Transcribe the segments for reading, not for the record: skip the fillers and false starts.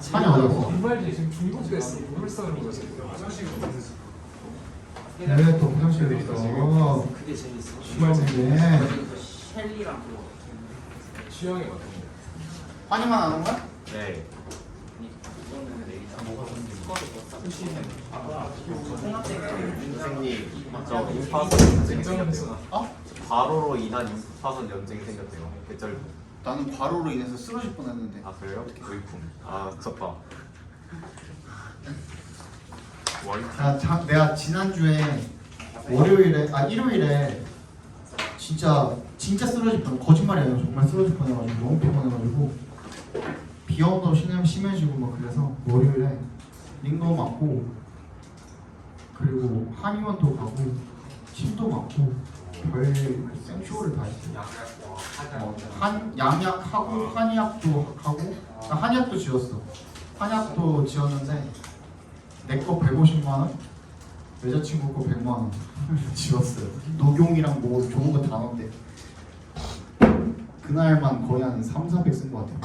산이 어디였어? 이말지 지금 중국에 있어. 물성을 먹었어. 네, 또 화장실에 있어. 그게 재밌어. 수영이네. 셸리랑 그거. 취향이 같은 거. 환희만 안 온 거야? 네. 선생님, 저 임파선 연증이 생겼대요. 어? 과로로 인한 임파선 연증이 생겼대요. 개쩔. 나는 과로로 인해서 쓰러질 뻔했는데. 아 그래요? 의품. 아 좋다. 월티. 내가 지난주에 일요일에 진짜 쓰러질 뻔. 거짓말이에요. 정말 쓰러질 뻔해가지고 너무 피곤해가지고 비염도 심해지고 막 그래서 월요일에 링거 맞고 그리고 한의원도 가고 침도 맞고 별 생쇼를 다 했어요. 양약하고 한의학도 하고 나 한의학도 지었어. 한의학도 지었는데 내 거 150만 원, 여자친구 거 100만 원 지웠어요. 녹용이랑 뭐 좋은 거 다 넣었대. 그날만 거의 한 3,400 쓴 것 같아요.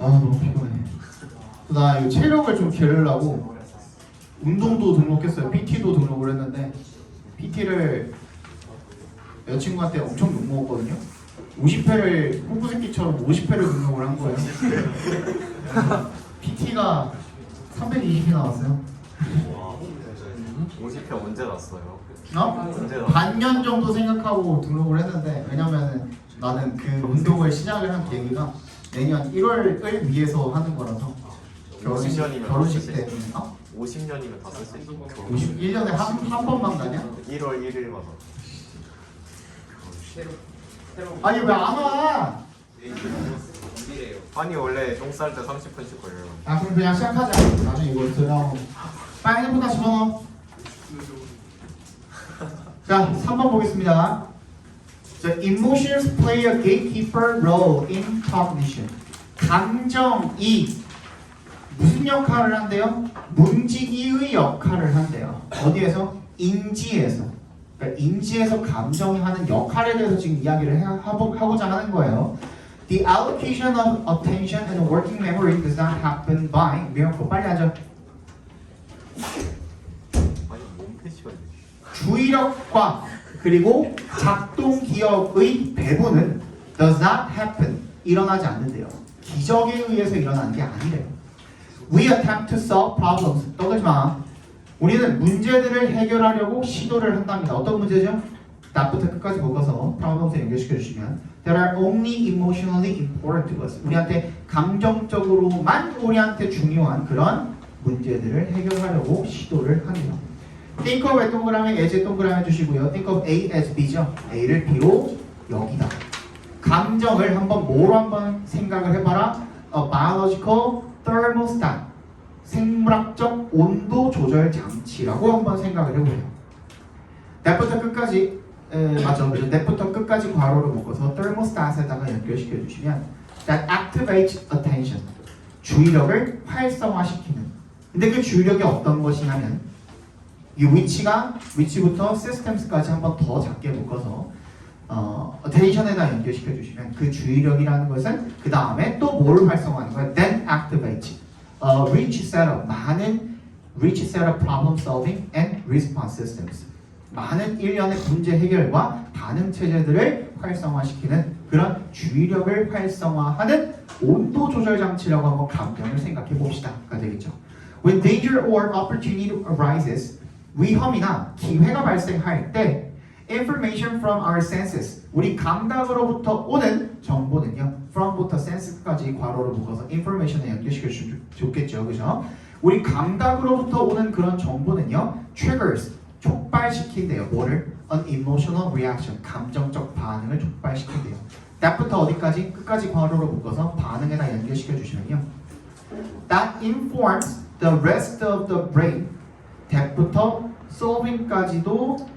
아 너무 피곤해. 나 이거 체력을 좀 기르려고 운동도 등록했어요. PT도 등록을 했는데 PT를 여자친구한테 엄청 욕먹었거든요. 50회를 호구새끼처럼 50회를 등록을 한 거예요. PT가 320이 나왔어요. 와. 50회 언제 났어요? 언제 났어요? 반년 정도 생각하고 등록을 했는데 왜냐면은 나는 그 운동을 시작을 한 계기가 내년 1월을 위해서 하는 거라서 50년이면 결혼식 때 50년이면 다 쓸 수 있어. 1년에 한 번만 가냐? 1월 1일마다. 아니 왜 안 와? 아니 원래 똥 쌀 때 30분씩 걸려요. 아 그럼 그냥 시작하자. 나중에 이거 들어. 빨리 핸드폰 다시 번호. 자 3번 보겠습니다. The emotions play a gatekeeper role in cognition. 감정이 무슨 역할을 한대요? 문지기의 역할을 한대요. 어디에서? 인지에서. 그러니까 인지에서 감정이 하는 역할에 대해서 지금 이야기를 하고자 하는 거예요. The allocation of attention and working memory does not happen by miracle. 빨리 앉아. 아니 몸패시가 있네. 주의력과 그리고 작동 기억의 배분은 does not happen. 일어나지 않는데요. 기적에 의해서 일어나는 게 아니래요. We attempt to solve problems. 떠들지 마. 우리는 문제들을 해결하려고 시도를 한답니다. 어떤 문제죠? 나부터 끝까지 묶어서 problems에 연결시켜 주시면 That are only emotionally important to us. 우리한테 감정적으로만 우리한테 중요한 그런 문제들을 해결하려고 시도를 합니다. Think of 동그라미 as에 동그라미 해주시고요. Think of A as B죠. A를 B로 여기다. 감정을 뭐로 한번 생각을 해봐라. A biological thermostat. 생물학적 온도 조절 장치라고 한번 생각을 해보세요. that부터 끝까지 맞죠? that부터 끝까지 괄호를 묶어서 thermostat에다가 연결시켜 주시면 that activates attention. 주의력을 활성화시키는. 근데 그 주의력이 어떤 것이냐면 이 위치부터 systems까지 한번 더 작게 묶어서 attention에다 연결시켜 주시면 그 주의력이라는 것은 그 다음에 또 뭘 활성화하는 거예요? Then activates rich set of problem solving and response systems. 많은 일련의 문제 해결과 반응 체제들을 활성화시키는 그런 주의력을 활성화하는 온도 조절 장치라고 한번 감정을 생각해 봅시다가 되겠죠. When danger or opportunity arises, 위험이나 기회가 발생할 때 information from our senses, 우리 감각으로부터 오는 정보는요. from부터 sense까지 괄호로 묶어서 information에 연결시켜 주시면 좋겠죠. 그죠? 우리 감각으로부터 오는 그런 정보는요. triggers, 촉발시킨대요. 뭐를? an emotional reaction, 감정적 반응을 촉발시킨대요. that부터 어디까지? 끝까지 괄호로 묶어서 반응에다 연결시켜 주시면요. that informs the rest of the brain. that부터 solving까지도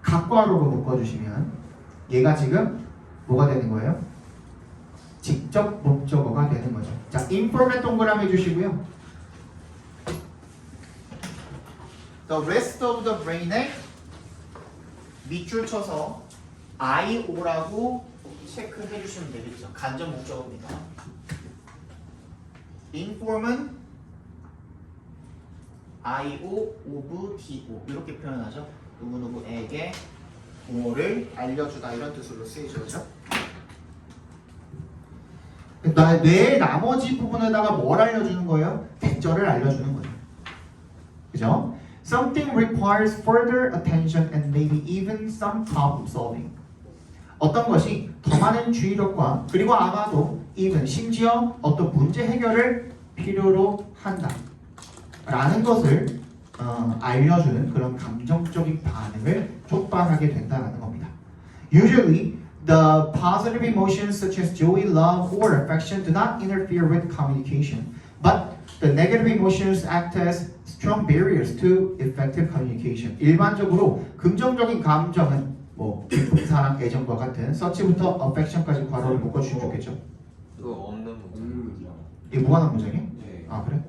각괄호로 묶어주시면 얘가 지금 뭐가 되는 거예요? 직접 목적어가 되는 거죠. 자, inform에 동그라미 해주시고요. The rest of the brain에 밑줄 쳐서 IO라고 체크해 주시면 되겠죠. 간접 목적어입니다. inform은 IO, of, TO 이렇게 표현하죠. 누구누구에게 뭐를 알려주다 이런 뜻으로 쓰이죠. 그렇죠? 뇌의 나머지 부분에다가 뭘 알려주는 거예요? 대절을 알려주는 거예요. 그죠? Something requires further attention and maybe even some problem solving. 어떤 것이 더 많은 주의력과 그리고 아마도 even 심지어 어떤 문제 해결을 필요로 한다 라는 것을 알려주는 그런 감정적인 반응을 촉발하게 된다는 겁니다. Usually, the positive emotions such as joy, love, or affection do not interfere with communication, but the negative emotions act as strong barriers to effective communication. 일반적으로 긍정적인 감정은 뭐 기쁨, 사랑, 애정과 같은 such부터 affection까지 괄호를 묶어주시면 좋겠죠. 이거 없는 문제. 이게 무관한 문장이에요? 네. 아 그래?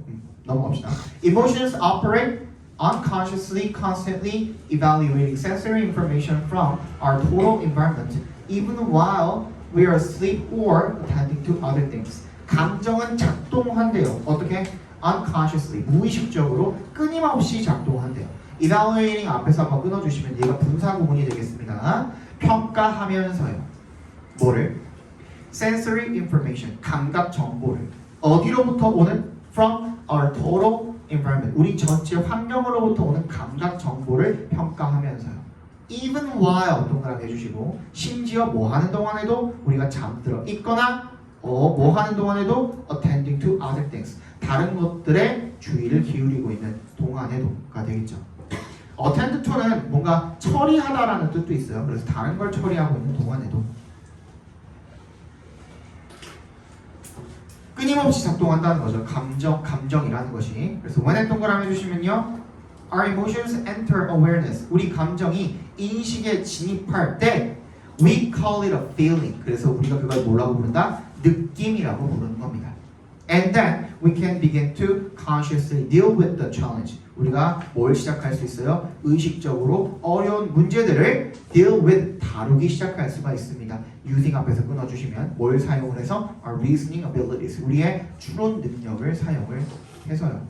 넘어갑시다. Emotions operate unconsciously, constantly evaluating sensory information from our total environment, even while we are asleep or attending to other things. 감정은 작동한대요. 어떻게? Unconsciously, 무의식적으로 끊임없이 작동한대요. Evaluating 앞에서 한번 끊어주시면 얘가 분사 구문이 되겠습니다. 평가하면서요. 뭐를? Sensory information, 감각 정보를. 어디로부터 오는? From our total environment, 우리 전체 환경으로부터 오는 감각 정보를 평가하면서요. Even while 동그라미 해주시고 심지어 뭐 하는 동안에도 우리가 잠들어 있거나 뭐 하는 동안에도 attending to other things, 다른 것들에 주의를 기울이고 있는 동안에도가 되겠죠. attend to는 뭔가 처리하다라는 뜻도 있어요. 그래서 다른 걸 처리하고 있는 동안에도 끊임없이 작동한다는 거죠. 감정이라는 것이. 그래서 when 동그라미 해주시면요. Our emotions enter awareness. 우리 감정이 인식에 진입할 때 we call it a feeling. 그래서 우리가 그걸 뭐라고 부른다? 느낌이라고 부르는 겁니다. And then we can begin to consciously deal with the challenge. 우리가 뭘 시작할 수 있어요? 의식적으로 어려운 문제들을 deal with, 다루기 시작할 수가 있습니다. using 앞에서 끊어주시면 뭘 사용을 해서? our reasoning abilities, 우리의 추론 능력을 사용을 해서요.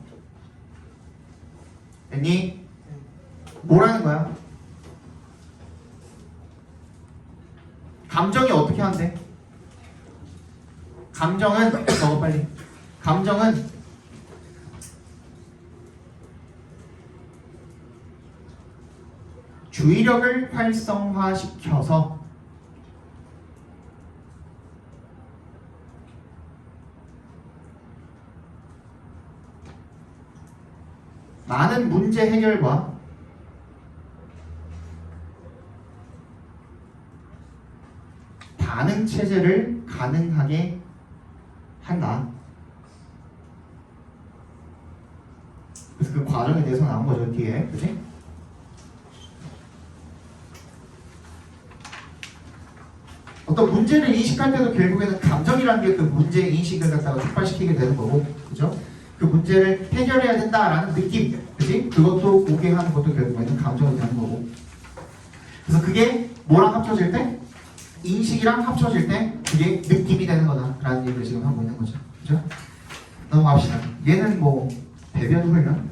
됐니? 뭐라는 거야? 감정이 어떻게 한대? 감정은 적어 빨리. 감정은 주의력을 활성화시켜서 많은 문제 해결과 반응 체제를 가능하게 한다. 그래서 그 과정에 대해서 나온 거죠 뒤에, 그렇지? 어떤 문제를 인식할 때도 결국에는 감정이라는 게 그 문제 인식을 갖다가 촉발시키게 되는 거고, 그죠? 그 문제를 해결해야 된다라는 느낌, 그지? 그것도 오게 하는 것도 결국에는 감정이 되는 거고. 그래서 그게 뭐랑 합쳐질 때? 인식이랑 합쳐질 때 그게 느낌이 되는 거다라는 얘기를 지금 하고 있는 거죠, 그죠? 넘어갑시다. 얘는 뭐 배변 훈련.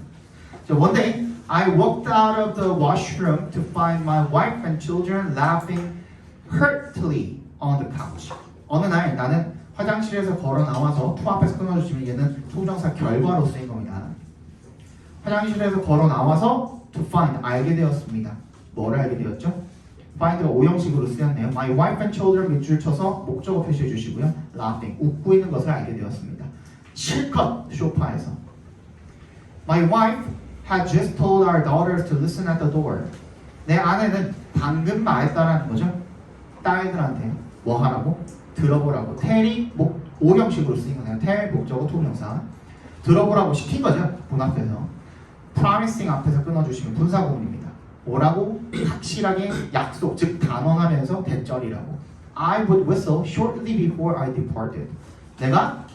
So one day I walked out of the washroom to find my wife and children laughing heartily on the couch. 어느 날 나는 화장실에서 걸어 나와서 to 앞에서 끊어주시면 얘는 소정사 결과로 쓰인 겁니다. 화장실에서 걸어 나와서 to find, 알게 되었습니다. 뭐를 알게 되었죠? find가 오형식으로 쓰였네요. My wife and children 밑줄 쳐서 목적어 표시해 주시고요. laughing, 웃고 있는 것을 알게 되었습니다. 실컷 소파에서. My wife had just told our daughters to listen at the door. 내 아내는 방금 말했다라는 거죠. 딸들한테 뭐 하라고? 들어보라고. tell이 오형식으로 쓰인 거네요. tell 목적어 투부정사. 들어보라고 시킨 거죠. 문 앞에서. promising 앞에서 끊어주시면 분사구문입니다. 뭐라고? 확실하게 약속, 즉 단언하면서 대절이라고. I would whistle shortly before I departed. 내가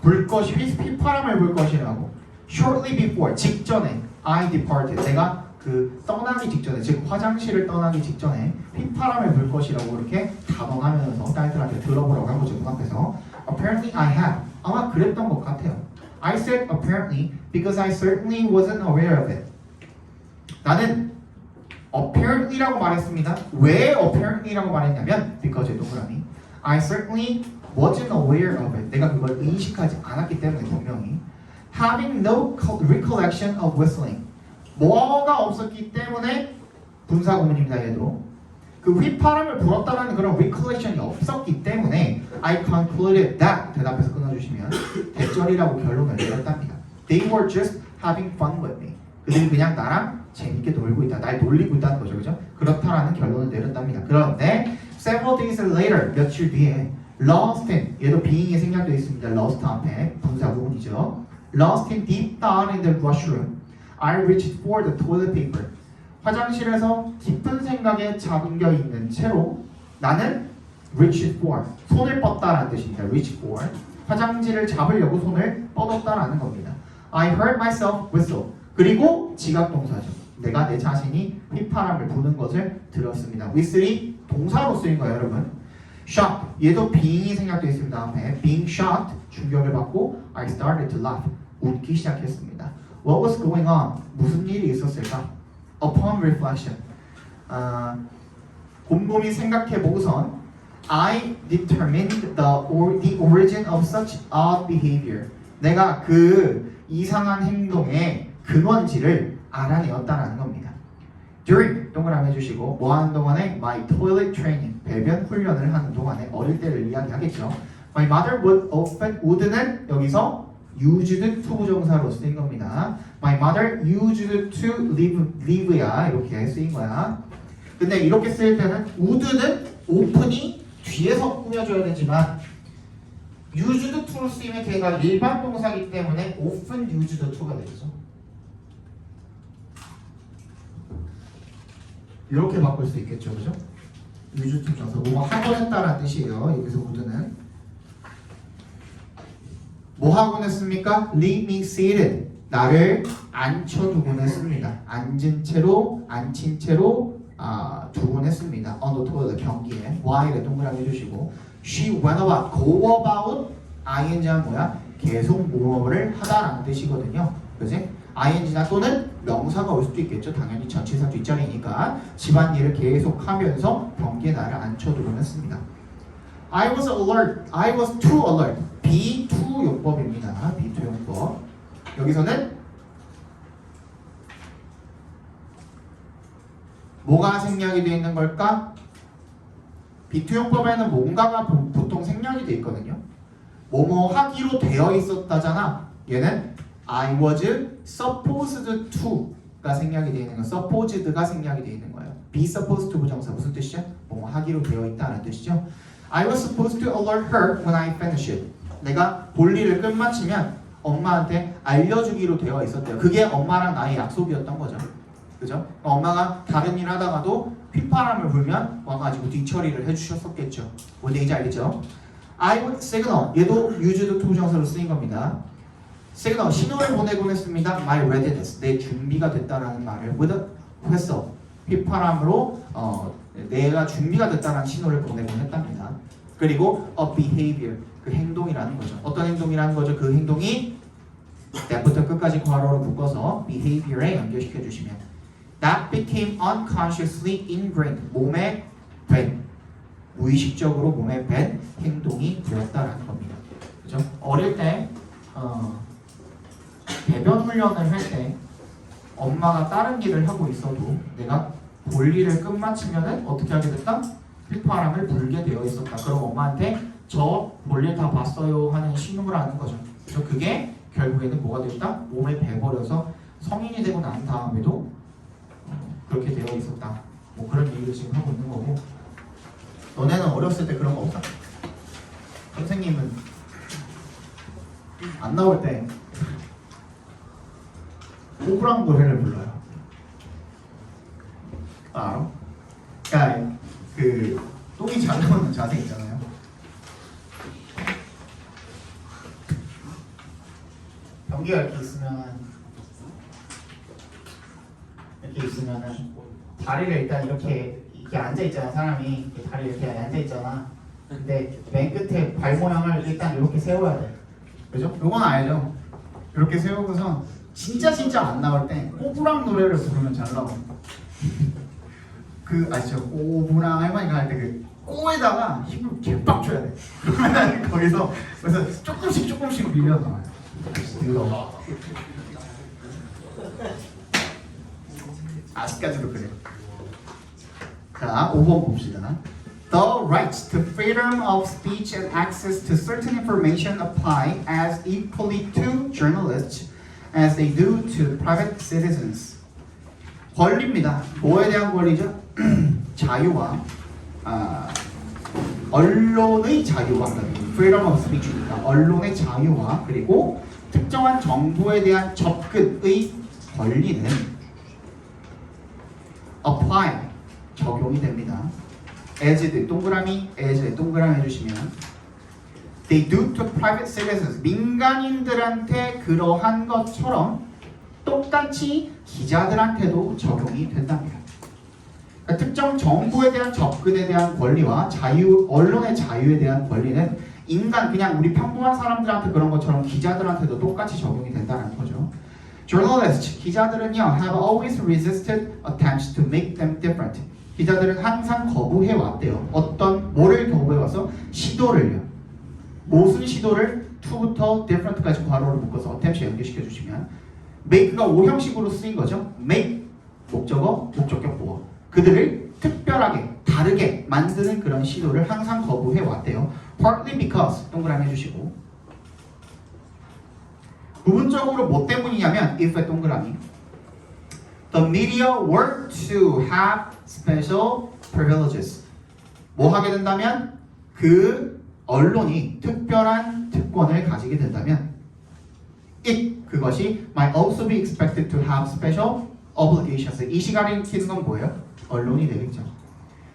불 것이 휘파람을 불 것이라고. Shortly before, 직전에 I departed, 내가 그 떠나기 직전에, 즉 화장실을 떠나기 직전에 휘파람을 불 것이라고 이렇게 단언하면서 딸들한테 들어보라고 한 거죠. 문 앞에서. Apparently I have. 아마 그랬던 것 같아요. I said apparently because I certainly wasn't aware of it. 나는 apparently라고 말했습니다. 왜 apparently라고 말했냐면 because 동그라미 I certainly wasn't aware of it. 내가 그걸 인식하지 않았기 때문에 분명히 having no recollection of whistling. 뭐가 없었기 때문에 분사구문입니다. 얘도 그 휘파람을 불었다라는 그런 recollection이 없었기 때문에 I concluded that 대답해서 끊어주시면 대절이라고 결론을 내렸답니다. They were just having fun with me. 그들이 그냥 나랑 재밌게 놀고 있다. 날 놀리고 있다는 거죠. 그죠? 그렇다라는 결론을 내렸답니다. 그런데 several days later 며칠 뒤에 lost in 얘도 being이 생략되어 있습니다. lost 앞에 분사구문이죠. lost in deep thought in the washroom. I reached for the toilet paper. 화장실에서 깊은 생각에 잠겨 있는 채로 나는 reached for 손을 뻗다라는 뜻입니다. reach for 화장지를 잡으려고 손을 뻗었다라는 겁니다. I heard myself whistle. 그리고 지각동사죠. 내가 내 자신이 휘파람을 부는 것을 들었습니다. whistle이 동사로 쓰인 거예요, 여러분. shocked 얘도 being이 생략되어 있습니다. 앞에 being shocked 충격을 받고 I started to laugh 웃기 시작했습니다. What was going on? 무슨 일이 있었을까? Upon reflection 곰곰이 생각해 보고선 I determined the origin of such odd behavior. 내가 그 이상한 행동의 근원지를 알아내었다는 겁니다. During 동그라미 해주시고 뭐 하는 동안에 my toilet training 배변 훈련을 하는 동안에 어릴 때를 이야기하겠죠. My mother would는 여기서 used to 부정사로 쓰인 겁니다. My mother used to live야 이렇게 쓰인 거야. 근데 이렇게 쓸 때는 would는 open이 뒤에서 꾸며줘야 되지만 used to로 쓰이면 걔가 일반 동사이기 때문에 often used to가 되죠. 이렇게 바꿀 수 있겠죠, 그죠? used to 정사 뭐뭐 하곤 했다라는 뜻이에요. 여기서 would는 뭐 하곤 했습니까? Leave me seated. 나를 앉혀두곤 했습니다. 앉은 채로, 앉힌 채로 두곤 했습니다. On the toilet, 변기에. Why를 동그라미 해주시고 She went about, go about ing는 뭐야? 계속 뭐를 하다라는 뜻이거든요. 그지? ing나 또는 명사가 올 수도 있겠죠. 당연히 전치사 뒷자리니까 집안일을 계속하면서 변기에 나를 앉혀두곤 했습니다. I was alert. I was too alert. be to 용법입니다. be to 용법. 여기서는 뭐가 생략이 되어 있는 걸까? be to 용법에는 뭔가가 보통 생략이 되어 있거든요. 뭐뭐 하기로 되어 있었다잖아. 얘는 I was supposed to가 생략이 되어 있는 거. supposed가 생략이 되어 있는 거예요. be supposed to 부정사 무슨 뜻이죠? 뭐뭐 하기로 되어 있다는 뜻이죠. I was supposed to alert her when I finished it. 내가 볼일을 끝마치면 엄마한테 알려주기로 되어 있었대요. 그게 엄마랑 나의 약속이었던 거죠. 그죠? 엄마가 다른 일 하다가도 휘파람을 불면 와가지고 뒤처리를 해주셨었겠죠. 뭔 얘기인지 알겠죠? I would signal. 얘도 used to 부정사로 쓰인 겁니다. signal 신호를 보내곤 했습니다. My readiness. 내 준비가 됐다라는 말을 with a whistle. 휘파람으로 내가 준비가 됐다는 신호를 보내곤 했답니다. 그리고 a behavior 그 행동이라는 거죠. 어떤 행동이라는 거죠? 그 행동이 that부터 끝까지 괄호로 묶어서 behavior에 연결시켜 주시면 that became unconsciously ingrained 몸에 밴 무의식적으로 몸에 밴 행동이 되었다라는 겁니다. 그죠? 어릴 때 배변 훈련을 할 때 엄마가 다른 일을 하고 있어도 내가 볼 일을 끝마치면은 어떻게 하게 됐다? 휘파람을 불게 되어 있었다. 그럼 엄마한테 저 볼일 다 봤어요 하는 신호라는 거죠. 그래서 그게 결국에는 뭐가 됐다? 몸에 배버려서 성인이 되고 난 다음에도 그렇게 되어 있었다. 뭐 그런 얘기를 지금 하고 있는 거고. 너네는 어렸을 때 그런 거 없다? 선생님은 안 나올 때 호불랑 노래를 불러요. 알아? 그러니까 그 똥이 잘 나오는 자세 있잖아요. 변기가 이렇게 있으면 이렇게 있으면 다리를 일단 이렇게 앉아 있잖아. 사람이 이렇게 다리 이렇게 앉아 있잖아. 근데 맨 끝에 발 모양을 일단 이렇게 세워야 돼. 그죠? 요건 알죠? 이렇게 세우고서 진짜 안 나올 때 꼬부랑 노래를 부르면 잘 나와. 그 아시죠? 꼬부랑 할머니가 할 때 그 꼬에다가 힘을 개빡 줘야 돼. 그러면 거기서 그래서 조금씩 밀려서 나와요. 이거 아직까지도 그래요. 자, 5번 봅시다. The rights to freedom of speech and access to certain information apply as equally to journalists as they do to private citizens. 권리입니다. 뭐에 대한 권리죠? 자유와 언론의 자유와 freedom of speech니까 언론의 자유와 그리고 특정한 정보에 대한 접근의 권리는 apply 적용이 됩니다. as들 동그라미 as 동그라미 해주시면 they do to private citizens 민간인들한테 그러한 것처럼 똑같이 기자들한테도 적용이 된답니다. 그러니까 특정 정보에 대한 접근에 대한 권리와 자유, 언론의 자유에 대한 권리는 인간 그냥 우리 평범한 사람들한테 그런 것처럼 기자들한테도 똑같이 적용이 된다는 거죠. Journalists 기자들은요 have always resisted attempts to make them different. 기자들은 항상 거부해 왔대요. 어떤 뭐를 거부해 왔어? 시도를요. 무슨 시도를 to부터 different까지 괄호를 묶어서 attempt에 연결시켜 주시면 make가 오형식으로 쓰인 거죠. make 목적어, 목적격 보어. 그들을 특별하게 다르게 만드는 그런 시도를 항상 거부해 왔대요. Partly because 동그라미 해주시고 부분적으로 뭐 때문이냐면 if의 동그라미 The media were to have special privileges. 뭐 하게 된다면 그 언론이 특별한 특권을 가지게 된다면 it 그것이 might also be expected to have special obligations. 이 시간에 키는 건 뭐예요? 언론이 되겠죠.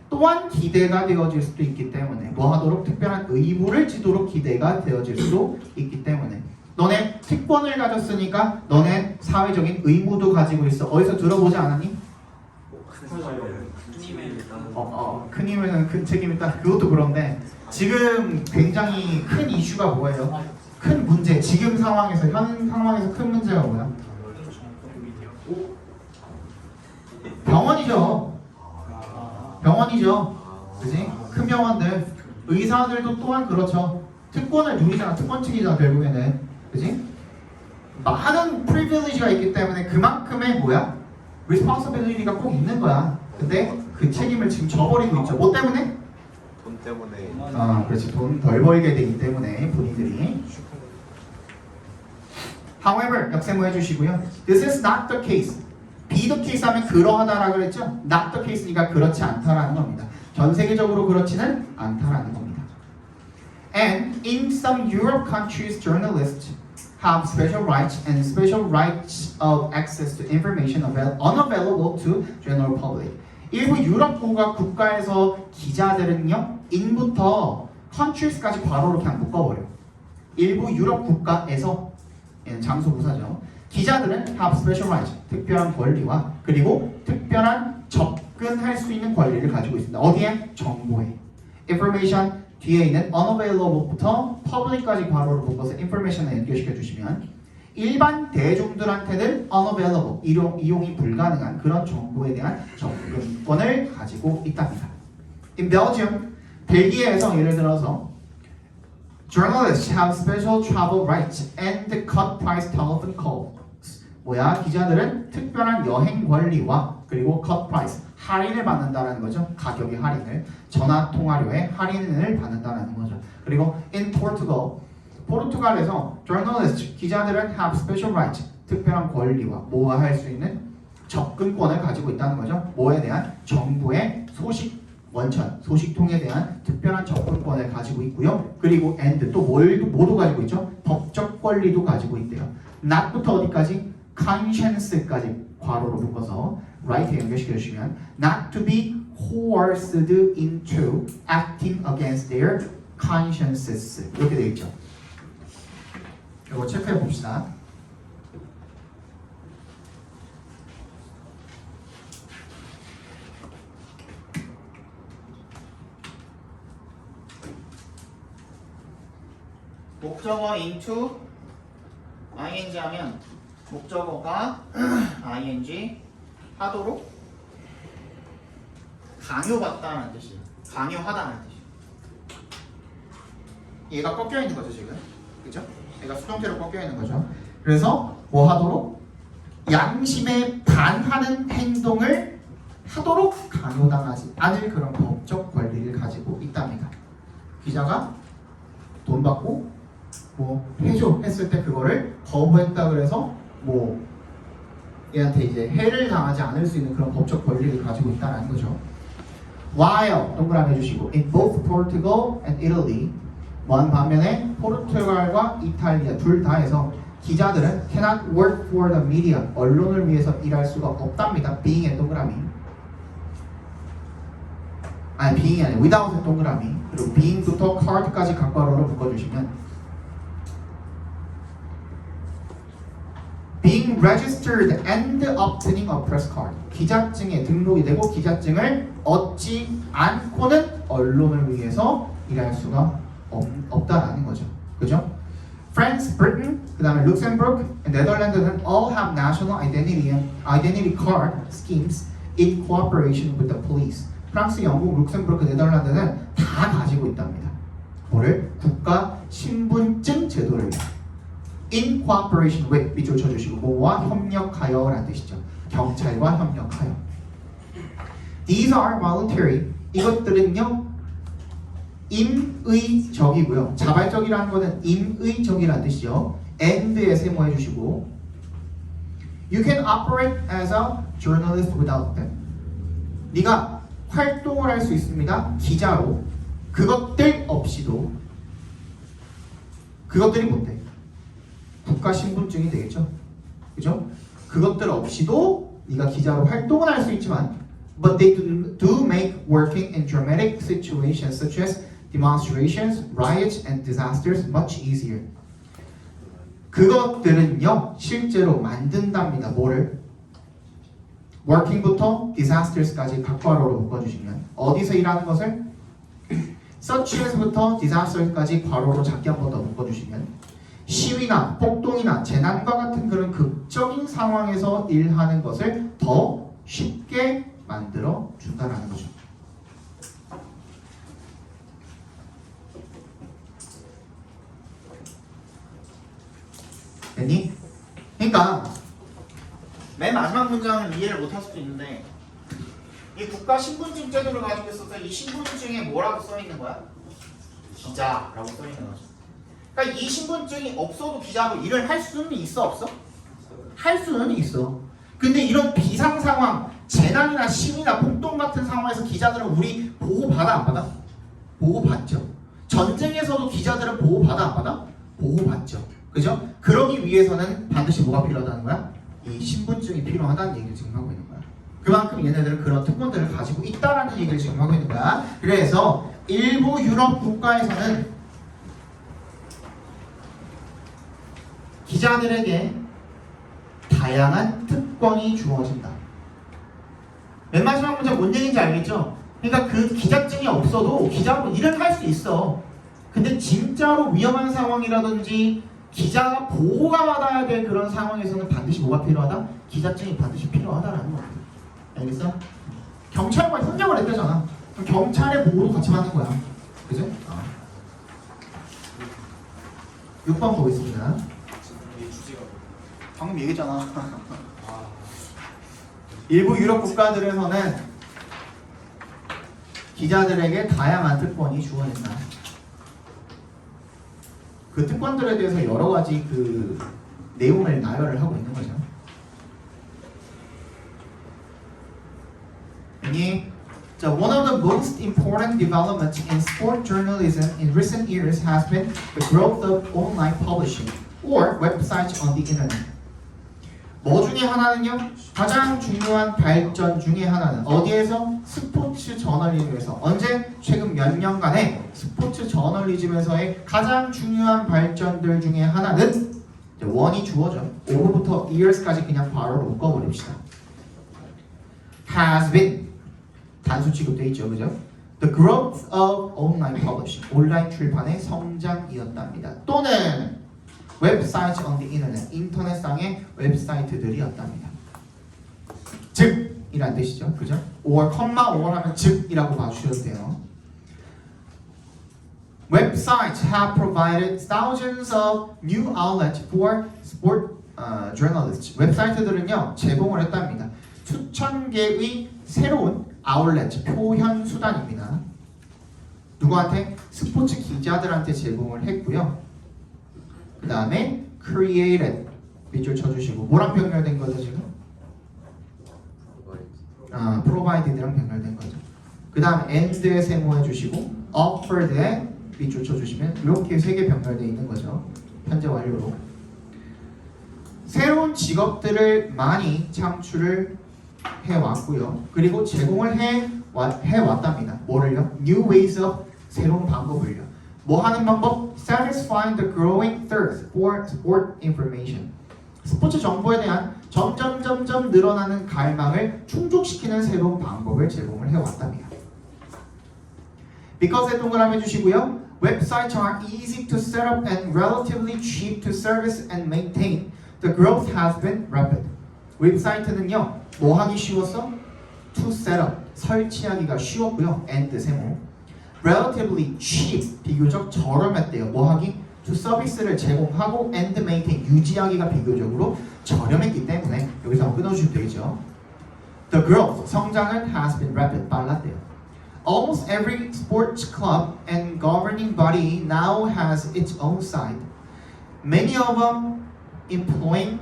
또한 기대가 되어질 수도 있기 때문에 뭐 하도록 특별한 의무를 지도록 기대가 되어질 수도 있기 때문에 너네 특권을 가졌으니까 너네 사회적인 의무도 가지고 있어. 어디서 들어보지 않았니? 큰 힘에는 큰 책임이 있다. 그것도 그런데 지금 굉장히 큰 이슈가 뭐예요? 큰 문제. 지금 상황에서 현 상황에서 큰 문제가 뭐야? 병원이죠. 병원이죠. 그지? 큰 병원들 의사들도 또한 그렇죠. 특권을 누리잖아. 특권층이잖아 결국에는. 그지? 많은 프리빌리지가 있기 때문에 그만큼의 뭐야? responsibility가 꼭 있는 거야. 근데 그 책임을 지금 져버리고 있죠. 뭐 때문에? 돈 때문에. 그렇지. 돈 덜 벌게 되기 때문에 본인들이. However, 역세모 해주시고요. This is not the case. be the case 하면 그러하다라고 그랬죠? Not the case니까 그렇지 않다라는 겁니다. 전 세계적으로 그렇지는 않다라는 겁니다. And in some Europe countries, journalists have special rights and special rights of access to information unavailable to general public. 일부 유럽 국가에서 기자들은요, in부터 countries까지 괄호로 그냥 묶어버려. 일부 유럽 국가에서 장소 부사죠. 기자들은 have special rights, 특별한 권리와 그리고 특별한 접근할 수 있는 권리를 가지고 있습니다. 어디에? 정보에. information 뒤에 있는 unavailable부터 public까지 괄호를 묶어서 information을 연결시켜 주시면 일반 대중들한테는 unavailable, 이용이 불가능한 그런 정보에 대한 접근권을 가지고 있답니다. In Belgium, 벨기에에서 예를 들어서 Journalists have special travel rights and cut price telephone calls. 뭐야? 기자들은 특별한 여행 권리와 그리고 cut price, 할인을 받는다는 거죠. 가격의 할인을, 전화 통화료의 할인을 받는다는 거죠. 그리고 in Portugal, 포르투갈에서 journalists, 기자들은 have special rights, 특별한 권리와 뭐와 할 수 있는 접근권을 가지고 있다는 거죠. 뭐에 대한? 정부의 소식 원천, 소식통에 대한 특별한 접근권을 가지고 있고요. 그리고 and 또 뭐도 가지고 있죠? 법적 권리도 가지고 있대요. not부터 어디까지? conscience까지 괄호로 묶어서 right에 연결시켜 주시면 not to be coerced into acting against their consciences 이렇게 되어 있죠. 이거 체크해 봅시다. 목적어 into ing 하면 목적어가 ing 하도록 강요받다는 뜻이에요. 강요하다는 뜻이에요. 얘가 꺾여 있는 거죠 지금, 그죠? 얘가 수동태로 꺾여 있는 거죠. 그래서 뭐 하도록 양심에 반하는 행동을 하도록 강요당하지 않을 그런 법적 권리를 가지고 있답니다. 기자가 돈 받고 뭐 해줘 했을 때 그거를 거부했다 그래서 뭐 얘한테 이제 해를 당하지 않을 수 있는 그런 법적 권리를 가지고 있다는 거죠. While 동그라미 해주시고 in both Portugal and Italy 먼 반면에 포르투갈과 이탈리아 둘 다에서 기자들은 cannot work for the media 언론을 위해서 일할 수가 없답니다. being의 동그라미 아니 being이 아니라 without의 동그라미 그리고 being부터 card까지 각괄호로 묶어주시면 being registered and obtaining a press card 기자증에 등록이 되고 기자증을 얻지 않고는 언론을 위해서 일할 수가 없다라는 거죠. 그죠? France, Britain, 그 다음에 Luxembourg, 네덜란드는 all have national identity card schemes in cooperation with the police. 프랑스, 영국, 룩셈부르크, 네덜란드는 다 가지고 있답니다. 뭐를? 국가 신분증 제도를 in cooperation with 밑줄 쳐주시고 뭐와 협력하여라는 뜻이죠. 경찰과 협력하여. These are voluntary. 이것들은요 임의적이고요. 자발적이라는 거는 임의적이라는 뜻이죠. and에 세모해 주시고 You can operate as a journalist without them. 네가 활동을 할 수 있습니다. 기자로. 그것들 없이도 그것들이 뭔데? 국가 신분증이 되겠죠. 그죠? 그것들 없이도 네가 기자로 활동을 할 수 있지만 but they do make working in dramatic situations such as demonstrations, riots, and disasters much easier. 그것들은요 실제로 만든답니다. 뭐를? working부터 disasters까지 각괄호로 묶어주시면 어디서 일하는 것을? such as부터 disasters까지 괄호로 작게 한 번 더 묶어주시면 시위나 폭동이나 재난과 같은 그런 극적인 상황에서 일하는 것을 더 쉽게 만들어 준다라는 거죠. 됐니? 그러니까 맨 마지막 문장은 이해를 못할 수도 있는데 이 국가 신분증 제도를 가지고 있어서 이 신분증에 뭐라고 써 있는 거야? 기자라고 써 있는 거죠. 그러니까 이 신분증이 없어도 기자로 일을 할 수는 있어 없어? 할 수는 있어. 근데 이런 비상 상황, 재난이나 시위나 폭동 같은 상황에서 기자들은 우리 보호받아 안 받아? 보호받죠. 전쟁에서도 기자들은 보호받아 안 받아? 보호받죠. 그죠? 그러기 위해서는 반드시 뭐가 필요하다는 거야? 이 신분증이 필요하다는 얘기를 지금 하고 있는 거야. 그만큼 얘네들은 그런 특권들을 가지고 있다라는 얘기를 지금 하고 있는 거야. 그래서 일부 유럽 국가에서는 기자들에게 다양한 특권이 주어진다. 맨 마지막 문장 뭔 얘기인지 알겠죠? 그러니까 그 기자증이 없어도 기자로 일을 할 수 있어. 근데 진짜로 위험한 상황이라든지 기자가 보호가 받아야 될 그런 상황에서는 반드시 뭐가 필요하다? 기자증이 반드시 필요하다라는 거야. 알겠어? 경찰과 협력을 했다잖아. 그럼 경찰의 보호도 같이 받는 거야. 그죠? 6번 보겠습니다. 방금 얘기했잖아. 일부 유럽 국가들에서는 기자들에게 다양한 특권이 주어진다. 그 특권들에 대해서 여러 가지 그 내용을 나열을 하고 있는 거죠. 자, one of the most important developments in sport journalism in recent years has been the growth of online publishing or websites on the internet. 뭐 중에 하나는요? 가장 중요한 발전 중에 하나는 어디에서? 스포츠 저널리즘에서. 언제? 최근 몇 년간의 스포츠 저널리즘에서의 가장 중요한 발전들 중에 하나는 원이 주어져. over부터 years까지 그냥 바로 묶어버립시다. has been 단수 취급돼 있죠, 그죠? The growth of online publishing, 온라인 출판의 성장이었답니다. 또는 웹사이트 on the internet, 인터넷상의 웹사이트들이었답니다. 즉 이란 뜻이죠, 그죠? or, or 하면 즉이라고 봐주셔도 돼요. Websites have provided thousands of new outlets for sport journalists. 웹사이트들은요 제공을 했답니다. 수천 개의 새로운 아울렛, 표현 수단입니다. 누구한테? 스포츠 기자들한테 제공을 했고요. 그 다음에 created 밑줄 쳐주시고 뭐랑 병렬된 거죠 지금? provided랑 병렬된 거죠. 그 다음 and에 세모해 주시고 offered에 밑줄 쳐주시면 이렇게 세 개 병렬되어 있는 거죠. 현재 완료로. 새로운 직업들을 많이 창출을 해왔고요. 그리고 제공을 해왔답니다. 뭐를요? New ways of, 새로운 방법을요. 뭐 하는 방법? Satisfying the growing thirst for sport information. 스포츠 정보에 대한 점점 늘어나는 갈망을 충족시키는 새로운 방법을 제공을 해왔답니다. Because에 동그라미 주시고요. Websites are easy to set up and relatively cheap to service and maintain. The growth has been rapid. 웹사이트는요, 뭐 하기 쉬웠어? To set up, 설치하기가 쉬웠고요. and 세모. Relatively cheap, 비교적 저렴했대요. 뭐 하기? To 서비스를 제공하고 and maintain, 유지하기가 비교적으로 저렴했기 때문에 여기서 한번 끊어주시면 되겠죠. The growth, 성장은 has been rapid, 빨랐대요. Almost every sports club and governing body now has its own site. Many of them employing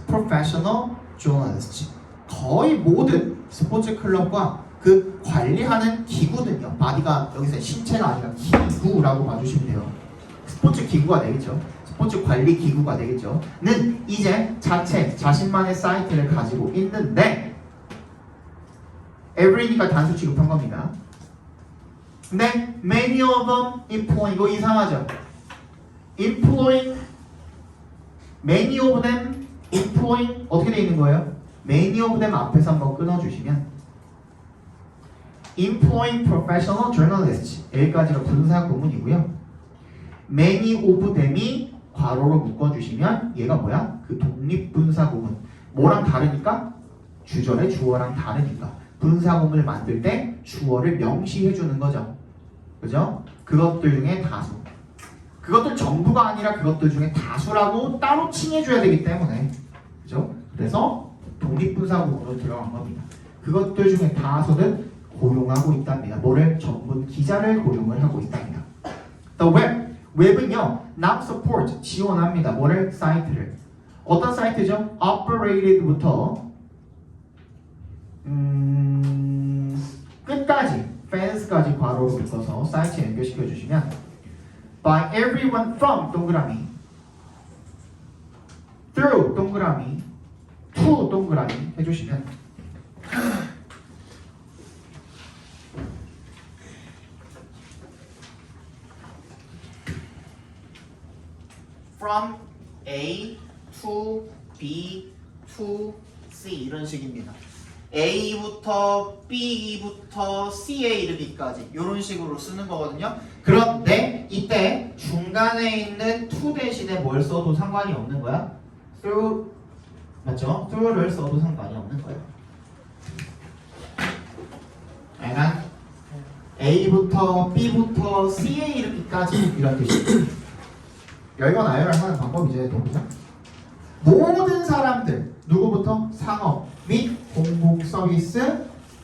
professional journalists. 거의 모든 스포츠 클럽과 그 관리하는 기구는요. 바디가 여기서 신체가 아니라 기구라고 봐주시면 돼요. 스포츠 기구가 되겠죠. 스포츠 관리 기구가 되겠죠. 는 이제 자신만의 사이트를 가지고 있는데 every니까 단수 취급한 겁니다. 근데 many of them employing, 이거 이상하죠? employing, many of them employing 어떻게 돼 있는 거예요? many of them 앞에서 한번 끊어주시면 employing professional journalists 여기까지가 분사 구문이고요. many of them이 괄호로 묶어주시면 얘가 뭐야? 그 독립분사 구문. 뭐랑 다르니까? 주절의 주어랑 다르니까. 분사구문을 만들 때 주어를 명시해 주는 거죠. 그죠? 그것들 중에 다수. 그것들 전부가 아니라 그것들 중에 다수라고 따로 칭해 줘야 되기 때문에. 그죠? 그래서 독립분사구문으로 들어간 겁니다. 그것들 중에 다수는 고용하고 있답니다. 뭐를? 전문 기자를 고용을 하고 있답니다. The web. 웹은요. now support. 지원합니다. 뭐를? 사이트를. 어떤 사이트죠? operated부터 끝까지 fans까지 괄호로 묶어서 사이트에 연결시켜 주시면 by everyone from 동그라미 through 동그라미 to 동그라미 해주시면 from A to B to C 이런 식입니다. A부터 B부터 C에 이르기까지 이런 식으로 쓰는 거거든요. 그런데 이때 중간에 있는 to 대신에 뭘 써도 상관이 없는 거야. through 맞죠? through를 써도 상관이 없는 거예요. 약간 A부터 B부터 C에 이르기까지 이런 뜻이에요. 열과 나열을 하는 방법이죠. 그죠? 모든 사람들 누구부터? 상업 및 공공 서비스,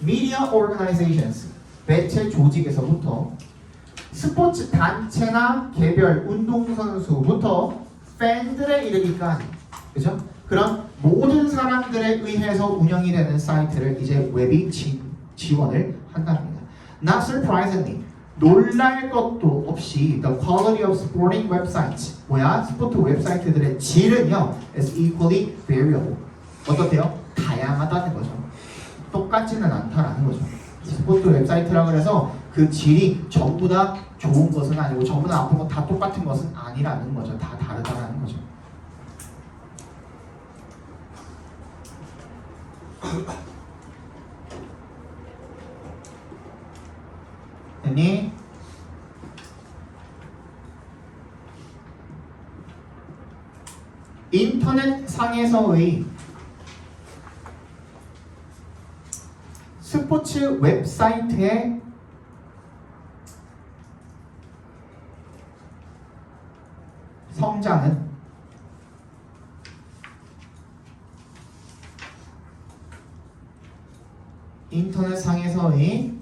media organizations, 매체 조직에서부터 스포츠 단체나 개별 운동선수부터 팬들에 이르기까지 그죠? 그런 모든 사람들에 의해서 운영이 되는 사이트를 이제 웹이 지원을 한답니다. Not surprisingly, 놀랄 것도 없이 the quality of sporting websites 뭐야? 스포츠 웹사이트들의 질은요 is equally variable. 어떻대요? 다양하다는 거죠. 똑같지는 않다라는 거죠. 스포츠 웹사이트라고 해서 그 질이 전부 다 좋은 것은 아니고 전부 다 나쁜 거 다 똑같은 것은 아니라는 거죠. 다 다르다라는 거죠. 됐니? 인터넷 상에서의 스포츠 웹사이트의 성장은 인터넷 상에서의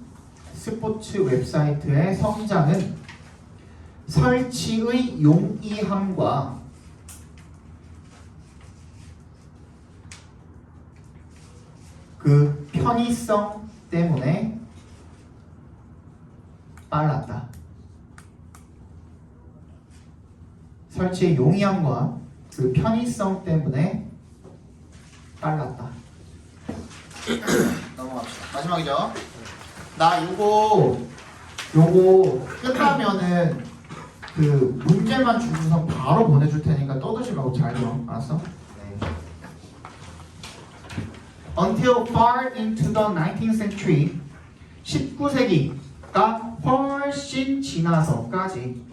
스포츠 웹사이트의 성장은 설치의 용이함과 그 편의성 때문에 빨랐다. 설치의 용이함과 그 편의성 때문에 빨랐다. 넘어갑시다. 마지막이죠. 나 요거 끝나면은 그 문제만 주고서 바로 보내줄 테니까 떠들지 말고 잘 들어. 알았어? 네. Until far into the 19th century, 19세기가 훨씬 지나서까지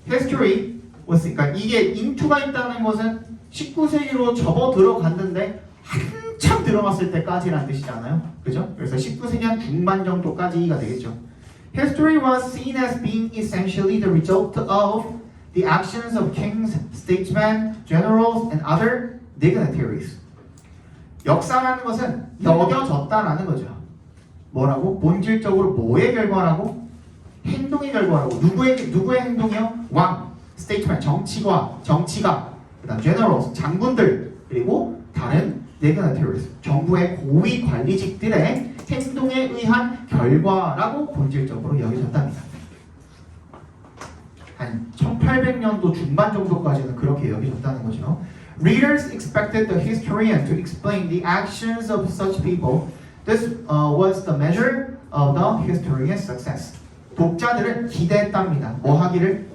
history was, 그러니까 이게 into가 있다는 것은 19세기로 접어 들어갔는데 한참 들어갔을 때까지라는 뜻이잖아요. 그죠? 그래서 19세기 한 중반 정도까지가 되겠죠. History was seen as being essentially the result of the actions of kings, statesmen, generals, and other dignitaries. 역사라는 것은 여겨졌다라는 거죠. 뭐라고? 본질적으로 뭐의 결과라고? 행동의 결과라고. 누구의 행동이요? 왕, statesman, 정치가, 그다음 generals, 장군들, 그리고 다른 dignitaries, 정부의 고위 관리직들의 행동에 의한 결과라고 본질적으로 여겨졌답니다. 한 1800년도 중반 정도까지는 그렇게 여겨졌다는 거죠. Readers expected the historian to explain the actions of such people. This was the measure of the historian's success. 독자들은 기대했답니다. 뭐 하기를?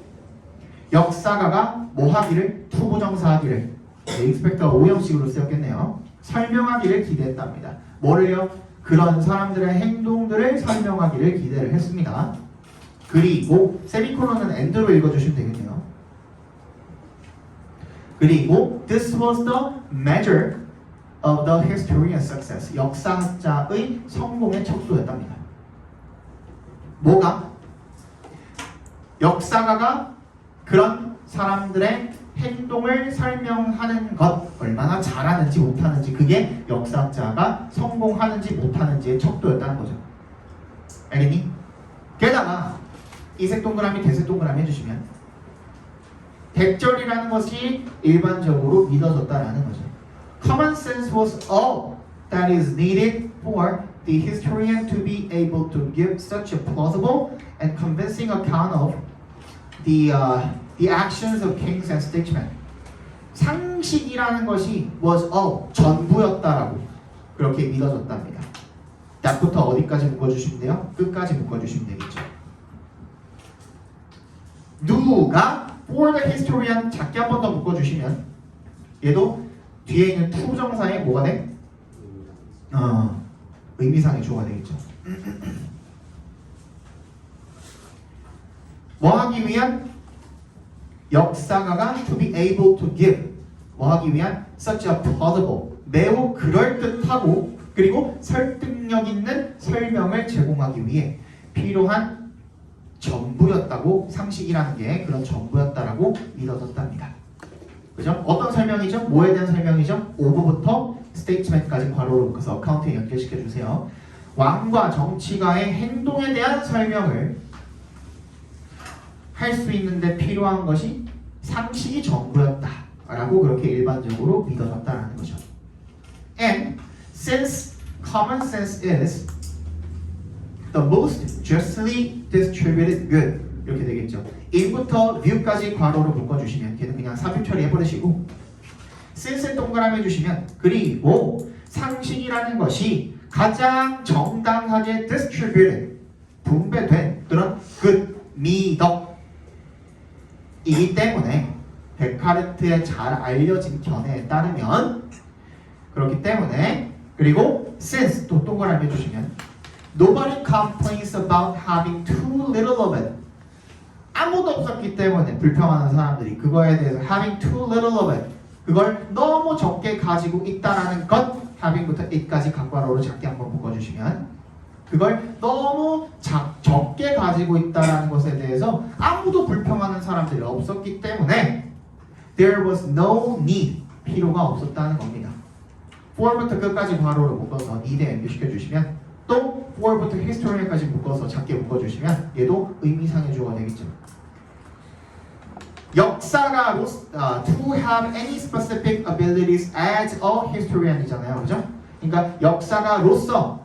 역사가가 뭐 하기를? 투부정사하기를. expect가 오형식으로 쓰였겠네요. 설명하기를 기대했답니다. 뭐를요? 그런 사람들의 행동들을 설명하기를 기대를 했습니다. 그리고 세미콜론은 end로 읽어주시면 되겠네요. 그리고 this was the measure of the historian's success. 역사학자의 성공의 척도였답니다. 뭐가? 역사가가 그런 사람들의 행동을 설명하는 것, 얼마나 잘하는지 못하는지, 그게 역사학자가 성공하는지 못하는지의 척도였다는 거죠. 알겠니? 게다가 이색 동그라미, 대색 동그라미 해주시면 백절이라는 것이 일반적으로 믿어졌다라는 거죠. Common sense was all that is needed for the historian to be able to give such a plausible and convincing account of the actions of kings and statesmen. 상식이라는 것이 was all, 전부였다라고 그렇게 믿어졌답니다. that부터 어디까지 묶어주시면 돼요? 끝까지 묶어주시면 되겠죠. 누가 for the historian 작게 한 번 더 묶어주시면 얘도 뒤에 있는 투정사에 뭐가 돼? 의미상의 주어가 되겠죠. 뭐 하기 위한? 역사가가 to be able to give, 뭐 하기 위한? such a plausible, 매우 그럴듯하고 그리고 설득력 있는 설명을 제공하기 위해 필요한 전부였다고, 상식이라는 게 그런 전부였다라고 믿어졌답니다. 그죠? 어떤 설명이죠? 뭐에 대한 설명이죠? 오브부터 스테이트먼트까지 괄호로 묶어서 어카운트에 연결시켜 주세요. 왕과 정치가의 행동에 대한 설명을 할 수 있는데 필요한 것이 상식이 전부였다라고 그렇게 일반적으로 믿어졌다라는 거죠. And since common sense is the most justly distributed good, 이렇게 되겠죠. 1부터 view까지 괄호로 묶어주시면 걔는 그냥 삽입 처리해버리시고 since 동그라미 해주시면 그리고 상식이라는 것이 가장 정당하게 distributed, 분배된 그런 good, 미덕이기 때문에 데카르트의 잘 알려진 견해에 따르면 그렇기 때문에, 그리고 since 또 동그라미 해주시면 Nobody complains about having too little of it. 아무도 없었기 때문에 불평하는 사람들이 그거에 대해서 having too little of it. 그걸 너무 적게 가지고 있다라는 것. having부터 it까지 각괄어로 작게 한번 묶어주시면 그걸 너무 적게 가지고 있다라는 것에 대해서 아무도 불평하는 사람들이 없었기 때문에 there was no need. 필요가 없었다는 겁니다. for부터 끝까지 괄호로 묶어서 need에 연결시켜 주시면 또 for부터 historian까지 묶어서 작게 묶어주시면 얘도 의미상의 주어가 되겠죠. 역사가로 to have any specific abilities as a historian이잖아요, 그죠? 그러니까 역사가로서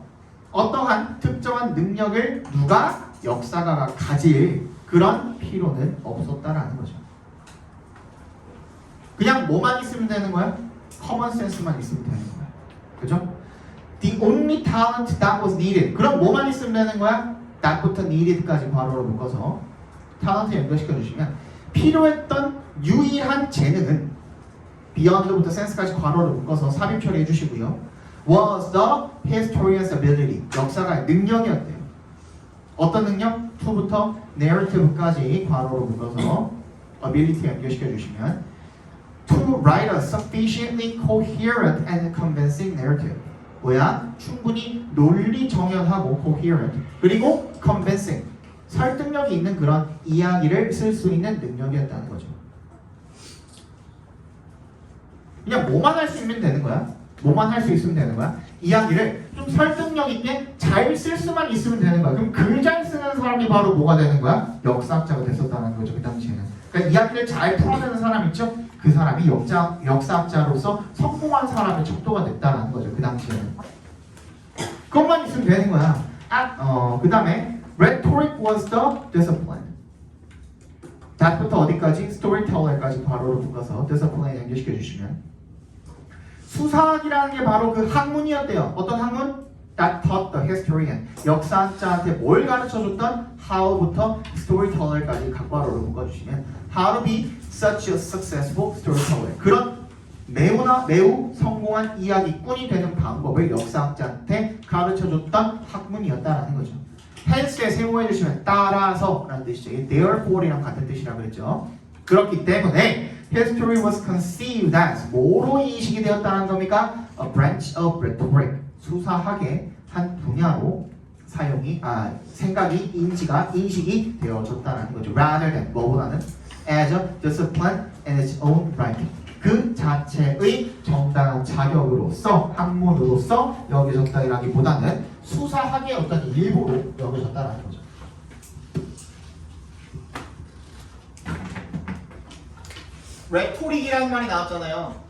어떠한 특정한 능력을 누가 역사가가 가질 그런 필요는 없었다라는 거죠. 그냥 뭐만 있으면 되는 거야? 커먼 센스만 있으면 되는 거야. 그죠? The only talent that was needed. 그럼 뭐만 있으면 되는 거야? that부터 needed까지 괄호로 묶어서 talent 연결시켜 주시면 필요했던 유일한 재능은 beyond부터 sense까지 괄호로 묶어서 삽입 처리해 주시고요. was the historian's ability. 역사가의 능력이었대요. 어떤 능력? to부터 narrative까지 괄호로 묶어서 ability 연결시켜 주시면 to write a sufficiently coherent and convincing narrative. 뭐야? 충분히 논리 정연하고 coherent 그리고 convincing 설득력이 있는 그런 이야기를 쓸 수 있는 능력이었다는 거죠. 그냥 뭐만 할 수 있으면 되는 거야. 뭐만 할 수 있으면 되는 거야. 이야기를 좀 설득력 있게 잘 쓸 수만 있으면 되는 거야. 그럼 글 잘 쓰는 사람이 바로 뭐가 되는 거야? 역사학자가 됐었다는 거죠. 그 당시에는. 그러니까 이야기를 잘 풀어내는 사람 있죠? 그 사람이 역사학자로서 성공한 사람의 척도가 됐다는 거죠. 그 당시에는. 그것만 있으면 되는 거야. 그 다음에 rhetoric was the discipline. that부터 어디까지? storyteller까지 바로 묶어서 discipline 연결시켜 주시면 수사학이라는 게 바로 그 학문이었대요. 어떤 학문? that taught the historian. 역사학자한테 뭘 가르쳐줬던 how부터 storyteller까지 각괄어로 묶어주시면 how to be such a successful storyteller. 그런 매우 성공한 이야기꾼이 되는 방법을 역사학자한테 가르쳐줬던 학문이었다라는 거죠. hence에 세모해 주시면 따라서라는 뜻이죠. 이게 therefore이랑 같은 뜻이라고 그랬죠. 그렇기 때문에 history was conceived as 뭐로 인식이 되었다는 겁니까? A branch of rhetoric. 수사학의 한 분야로 생각이 인식이 되어졌다는 거죠. rather than 뭐보다는 as a discipline in its own right. 그 자체의 정당한 자격으로서 학문으로서 여겨졌다라기보다는 수사학의 어떤 일부로 여겨졌다라는 거죠. 레토릭이라는 말이 나왔잖아요.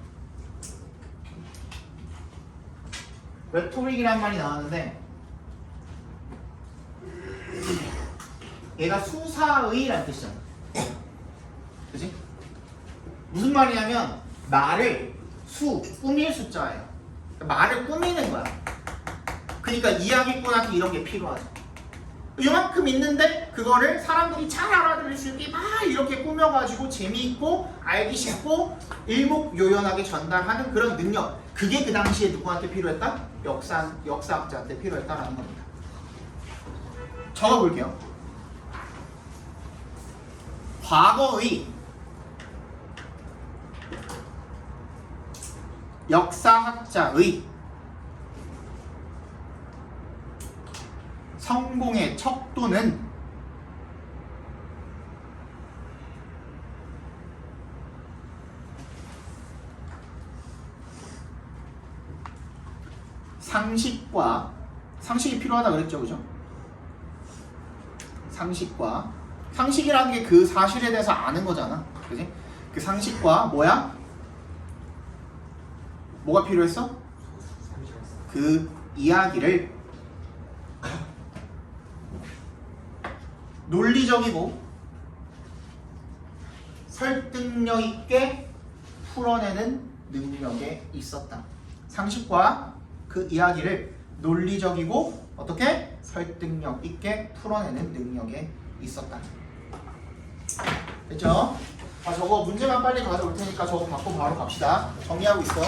레토릭이라는 말이 나왔는데 얘가 수사의라는 뜻이잖아. 그치? 무슨 말이냐면 말을 꾸밀 숫자예요. 말을 꾸미는 거야. 그러니까 이야기꾼한테 이런 게 필요하죠. 이만큼 있는데 그거를 사람들이 잘 알아들을 수 있게 막 이렇게 꾸며가지고 재미있고 알기 쉽고 일목요연하게 전달하는 그런 능력. 그게 그 당시에 누구한테 필요했다? 역사학자한테 필요했다라는 겁니다. 적어볼게요. 과거의 역사학자의 성공의 척도는 상식이 필요하다 그랬죠, 그죠? 상식이라는 게 그 사실에 대해서 아는 거잖아, 그지? 그 상식과 뭐야? 뭐가 필요했어? 그 이야기를 논리적이고 설득력 있게 풀어내는 능력에 있었다. 상식과 그 이야기를 논리적이고 어떻게? 설득력 있게 풀어내는 능력에 있었다. 됐죠? 자, 저거 문제만 빨리 가져올 테니까 저거 받고 바로 갑시다. 정리하고 있어.